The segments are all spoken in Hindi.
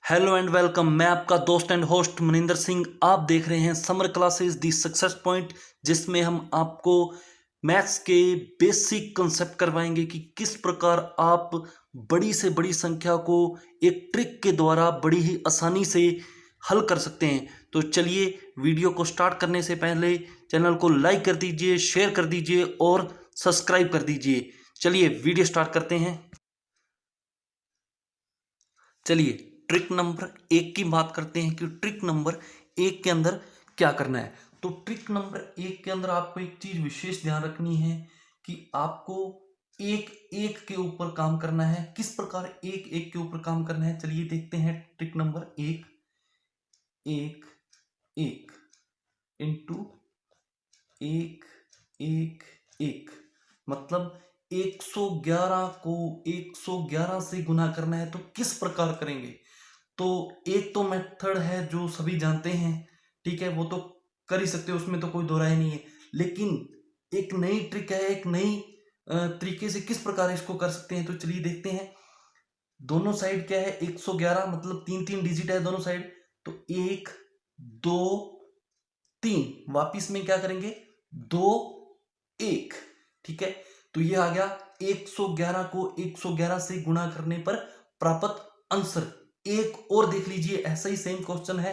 Hello and welcome. मैं आपका दोस्त एंड होस्ट मनिंदर सिंह। आप देख रहे हैं समर क्लासेस दी सक्सेस पॉइंट, जिसमें हम आपको मैथ्स के बेसिक कंसेप्ट करवाएंगे कि किस प्रकार आप बड़ी से बड़ी संख्या को एक ट्रिक के द्वारा बड़ी ही आसानी से हल कर सकते हैं। तो चलिए, वीडियो को स्टार्ट करने से पहले चैनल को लाइक कर दीजिए, शेयर कर दीजिए और सब्सक्राइब कर दीजिए। चलिए वीडियो स्टार्ट करते हैं। चलिए ट्रिक नंबर 1 की बात करते हैं कि ट्रिक नंबर 1 के अंदर क्या करना है। तो ट्रिक नंबर 1 के अंदर आपको एक चीज विशेष ध्यान रखनी है कि आपको एक एक के ऊपर काम करना है। किस प्रकार एक एक के ऊपर काम करना है, चलिए देखते हैं। ट्रिक नंबर 1, एक एक इंटू एक एक एक, मतलब 111 को 111 से गुना करना है। तो किस प्रकार करेंगे? तो एक तो मेथड है जो सभी जानते हैं, ठीक है, वो तो कर ही सकते हो, उसमें तो कोई दो राय नहीं है। लेकिन एक नई ट्रिक है, एक नई तरीके से किस प्रकार इसको कर सकते हैं। तो चलिए देखते हैं। दोनों साइड क्या है, 111, मतलब तीन तीन डिजिट है दोनों साइड। तो 1 2 3, वापिस में क्या करेंगे, 2 1, ठीक है। तो ये आ गया 111 को 111 से गुणा करने पर प्राप्त आंसर। एक और देख लीजिए, ऐसा ही सेम क्वेश्चन है।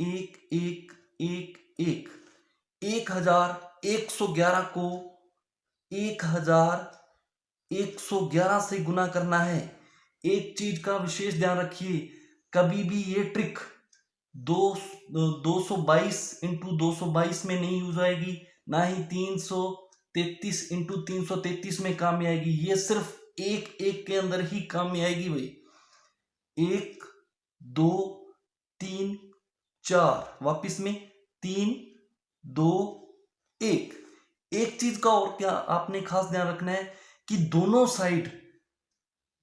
एक एक एक एक 1111 को 1111 से गुना करना है। एक चीज का विशेष ध्यान रखिए, कभी भी ये ट्रिक 222 इंटू 222 में नहीं यूज आएगी, ना ही 333 इंटू 333 में काम में आएगी। ये सिर्फ एक एक के अंदर ही काम में आएगी भाई। 1 2 3 4, वापिस में 3 2 1। एक चीज का और क्या आपने खास ध्यान रखना है कि दोनों साइड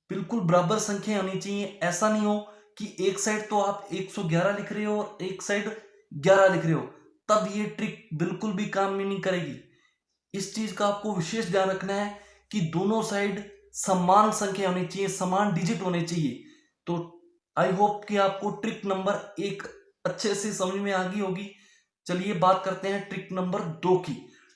बिल्कुल बराबर संख्या होनी चाहिए। ऐसा नहीं हो कि एक साइड तो आप 111 लिख रहे हो और एक साइड 11 लिख रहे हो, तब ये ट्रिक बिल्कुल भी काम में नहीं करेगी। इस चीज का आपको विशेष ध्यान रखना है कि दोनों साइड समान संख्या होनी चाहिए, समान डिजिट होने चाहिए। तो आई होप कि आपको ट्रिक नंबर 1 अच्छे से समझ में आ गई होगी। चलिए बात करते हैं ट्रिक नंबर 2 की।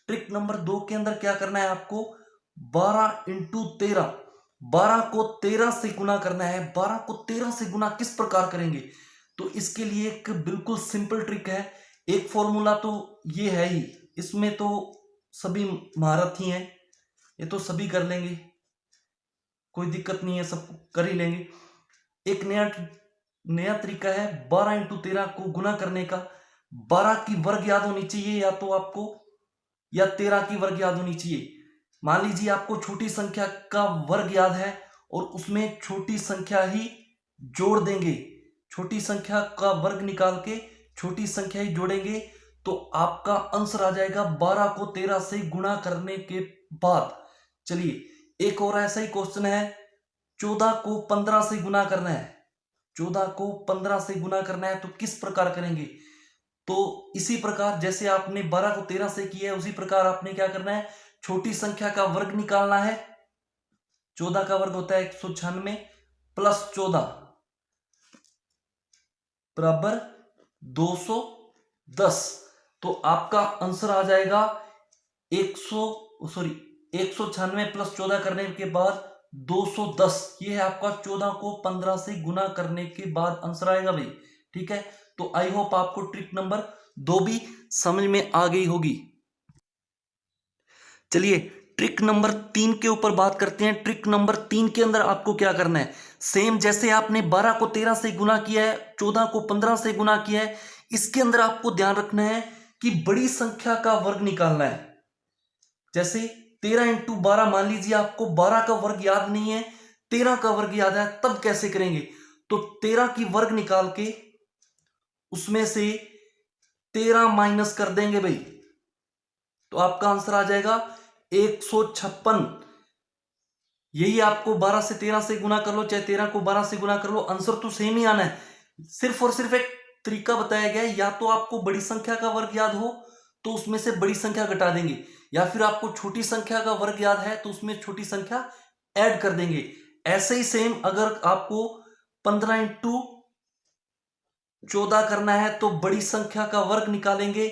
ट्रिक नंबर 2 के अंदर क्या करना है आपको, 12 इंटू 13, 12 को 13 से गुना करना है। 12 को 13 से गुना किस प्रकार करेंगे? तो इसके लिए एक बिल्कुल सिंपल ट्रिक है। एक फॉर्मूला तो ये है ही, इसमें तो सभी महारत ही हैं, ये तो सभी कर लेंगे, कोई दिक्कत नहीं है, सब कर ही लेंगे। एक नया तरीका है 12 इंटू 13 को गुना करने का। 12 की वर्ग याद होनी चाहिए या तो आपको, या 13 की वर्ग याद होनी चाहिए। मान लीजिए आपको छोटी संख्या का वर्ग याद है और उसमें छोटी संख्या ही जोड़ देंगे। छोटी संख्या का वर्ग निकाल के छोटी संख्या ही जोड़ेंगे तो आपका आंसर आ जाएगा 12 को 13 से गुणा करने के बाद। चलिए एक और ऐसा ही क्वेश्चन है, 14 को 15 से गुना करना है। 14 को 15 से गुना करना है, तो किस प्रकार करेंगे? तो इसी प्रकार जैसे आपने 12 को 13 से किया है, उसी प्रकार आपने क्या करना है, छोटी संख्या का वर्ग निकालना है। 14 का वर्ग होता है 196 प्लस 14 बराबर 210। तो आपका आंसर आ जाएगा 196 प्लस 14 करने के बाद 210। ये है आपका 14 को 15 से गुना करने के बाद आंसर आएगा भाई, ठीक है। तो आई होप आपको ट्रिक नंबर 2 भी समझ में आ गई होगी। चलिए ट्रिक नंबर 3 के ऊपर बात करते हैं। ट्रिक नंबर 3 के अंदर आपको क्या करना है, सेम जैसे आपने 12 को 13 से गुना किया है, 14 को 15 से गुना किया है, इसके अंदर आपको ध्यान रखना है कि बड़ी संख्या का वर्ग निकालना है। जैसे 13 इंटू 12, मान लीजिए आपको 12 का वर्ग याद नहीं है, 13 का वर्ग याद है, तब कैसे करेंगे? तो 13 की वर्ग निकाल के उसमें से 13 माइनस कर देंगे भाई, तो आपका आंसर आ जाएगा 156। यही आपको 12 से 13 से गुना कर लो, चाहे 13 को 12 से गुना कर लो, आंसर तो सेम ही आना है। सिर्फ और सिर्फ एक तरीका बताया गया है, या तो आपको बड़ी संख्या का वर्ग याद हो तो उसमें से बड़ी संख्या घटा देंगे, या फिर आपको छोटी संख्या का वर्ग याद है तो उसमें छोटी संख्या ऐड कर देंगे। ऐसे ही सेम अगर आपको 15 इंटू 14 करना है तो बड़ी संख्या का वर्ग निकालेंगे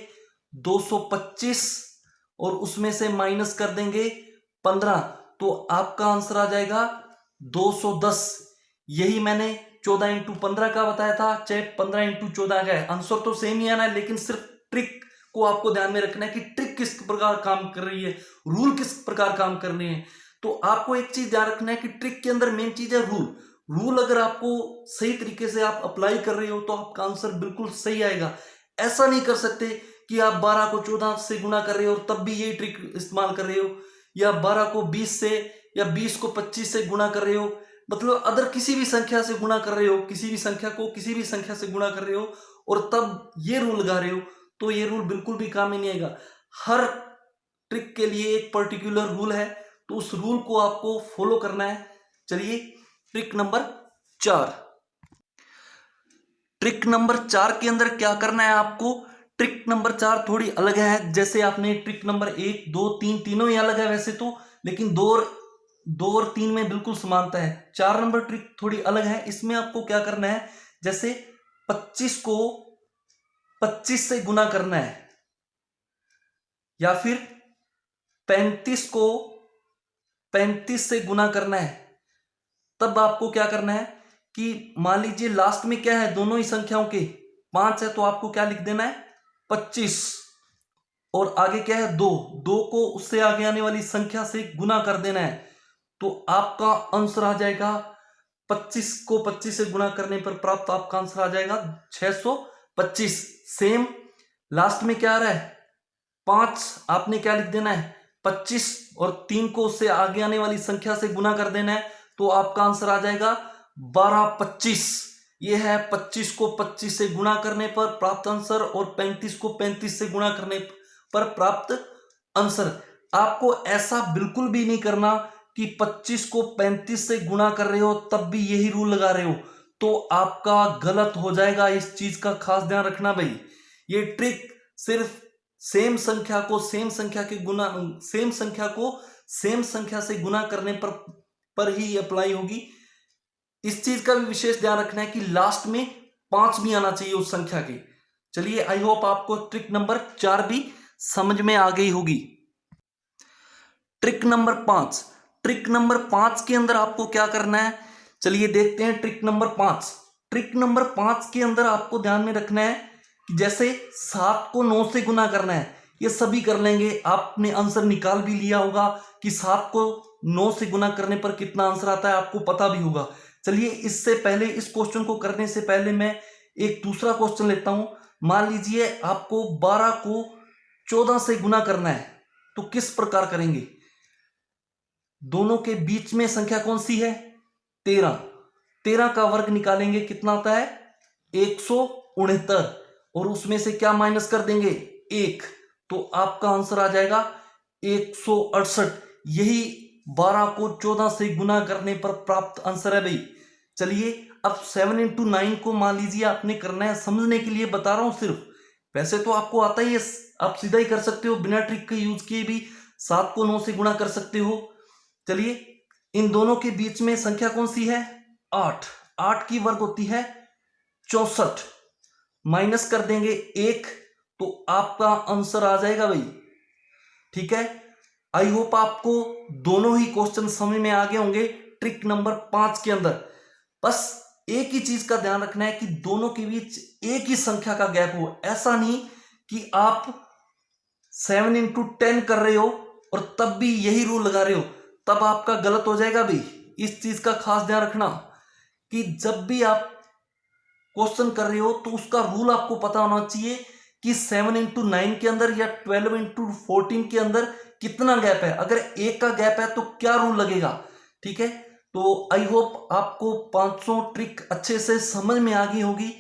225 और उसमें से माइनस कर देंगे 15, तो आपका आंसर आ जाएगा 210। यही मैंने 14 इंटू 15 का बताया था, चाहे 15 इंटू 14 का है, आंसर तो सेम ही आना है, लेकिन सिर्फ ट्रिक को आपको ध्यान में रखना है कि ट्रिक किस प्रकार काम कर रही है, रूल किस प्रकार काम कर रहे हैं। तो आपको एक चीज ध्यान रखना है कि ट्रिक के अंदर मेन चीज है रूल अगर आपको सही तरीके से आप अप्लाई कर रहे हो तो आपका आंसर बिल्कुल सही आएगा। ऐसा नहीं कर सकते कि आप 12 को 14 से गुना कर रहे हो और तब भी यही ट्रिक इस्तेमाल कर रहे हो, या 12 को 20 से या 20 को 25 से गुना कर रहे हो, मतलब अदर किसी भी संख्या से गुना कर रहे हो, किसी भी संख्या को किसी भी संख्या से गुना कर रहे हो और तब ये रूल लगा रहे हो, तो ये रूल बिल्कुल भी काम ही नहीं आएगा। हर ट्रिक के लिए एक पर्टिकुलर रूल है, तो उस रूल को आपको फॉलो करना है। चलिए ट्रिक नंबर 4। ट्रिक नंबर 4 के अंदर क्या करना है आपको, ट्रिक नंबर 4 थोड़ी अलग है। जैसे आपने ट्रिक नंबर 1, 2, 3 तीनों ही अलग है वैसे तो, लेकिन 2 और 3 में बिल्कुल समानता है। 4 नंबर ट्रिक थोड़ी अलग है। इसमें आपको क्या करना है, जैसे 25 को 25 से गुना करना है, या फिर 35 को 35 से गुना करना है, तब आपको क्या करना है कि मान लीजिए लास्ट में क्या है, दोनों ही संख्याओं के 5 है, तो आपको क्या लिख देना है 25, और आगे क्या है 2 को उससे आगे आने वाली संख्या से गुना कर देना है, तो आपका आंसर आ जाएगा 25 को 25 से गुना करने पर प्राप्त आपका आंसर आ जाएगा 625। सेम लास्ट में क्या आ रहा है 5, आपने क्या लिख देना है 25 और 3 को उससे आगे आने वाली संख्या से गुना कर देना है, तो आपका आंसर आ जाएगा 1225। ये है 25 को 25 से गुना करने पर प्राप्त आंसर और 35 को 35 से गुना करने पर प्राप्त आंसर। आपको ऐसा बिल्कुल भी नहीं करना कि 25 को 35 से गुना कर रहे हो तब भी यही रूल लगा रहे हो, तो आपका गलत हो जाएगा। इस चीज का खास ध्यान रखना भाई। ये ट्रिक सिर्फ सेम संख्या को सेम संख्या से गुना करने पर ही अप्लाई होगी। इस चीज का भी विशेष ध्यान रखना है कि लास्ट में 5 भी आना चाहिए उस संख्या के। चलिए आई होप आपको ट्रिक नंबर 4 भी समझ में आ गई होगी। Trick number 5। ट्रिक नंबर 5 के अंदर आपको क्या करना है, चलिए देखते हैं ट्रिक नंबर 5। ट्रिक नंबर 5 के अंदर आपको ध्यान में रखना है कि जैसे 7 को 9 से गुना करना है, ये सभी कर लेंगे। आपने आंसर निकाल भी लिया होगा कि 7 को 9 से गुना करने पर कितना आंसर आता है, आपको पता भी होगा। चलिए इससे पहले, इस क्वेश्चन को करने से पहले मैं एक दूसरा क्वेश्चन लेता हूं। मान लीजिए आपको 12 को 14 से गुना करना है, तो किस प्रकार करेंगे। दोनों के बीच में संख्या कौन सी है 13 का वर्ग निकालेंगे, कितना आता है 169, और उसमें से क्या माइनस कर देंगे 1, तो आपका आंसर आ जाएगा 168। यही 12 को 14 से गुना करने पर प्राप्त आंसर है भाई। चलिए अब 7 इंटू 9 को मान लीजिए आपने करना है, समझने के लिए बता रहा हूं सिर्फ, वैसे तो आपको आता ही है, आप सीधा ही कर सकते हो, बिना ट्रिक के यूज किए भी 7 को 9 से गुना कर सकते हो। चलिए इन दोनों के बीच में संख्या कौन सी है 8 की वर्ग होती है 64, माइनस कर देंगे 1, तो आपका आंसर आ जाएगा भाई। ठीक है, आई होप आपको दोनों ही क्वेश्चन समझ में आ गए होंगे ट्रिक नंबर 5 के अंदर। बस एक ही चीज का ध्यान रखना है कि दोनों के बीच एक ही संख्या का गैप हो। ऐसा नहीं कि आप 7 इंटू 10 कर रहे हो और तब भी यही रूल लगा रहे हो, तब आपका गलत हो जाएगा भाई। इस चीज का खास ध्यान रखना कि जब भी आप क्वेश्चन कर रहे हो तो उसका रूल आपको पता होना चाहिए कि 7 इंटू 9 के अंदर या 12 इंटू 14 के अंदर कितना गैप है। अगर एक का गैप है तो क्या रूल लगेगा। ठीक है, तो आई होप आपको 500 ट्रिक अच्छे से समझ में आ गई होगी।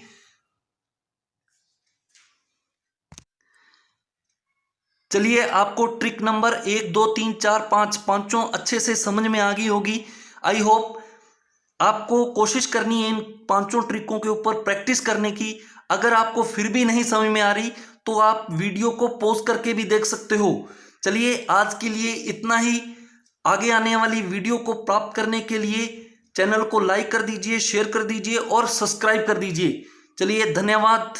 चलिए आपको ट्रिक नंबर 1, 2, 3, 4, 5 पांचों अच्छे से समझ में आ गई होगी। आई होप आपको कोशिश करनी है इन 5 ट्रिकों के ऊपर प्रैक्टिस करने की। अगर आपको फिर भी नहीं समझ में आ रही तो आप वीडियो को पॉज करके भी देख सकते हो। चलिए आज के लिए इतना ही। आगे आने वाली वीडियो को प्राप्त करने के लिए चैनल को लाइक कर दीजिए, शेयर कर दीजिए और सब्सक्राइब कर दीजिए। चलिए धन्यवाद।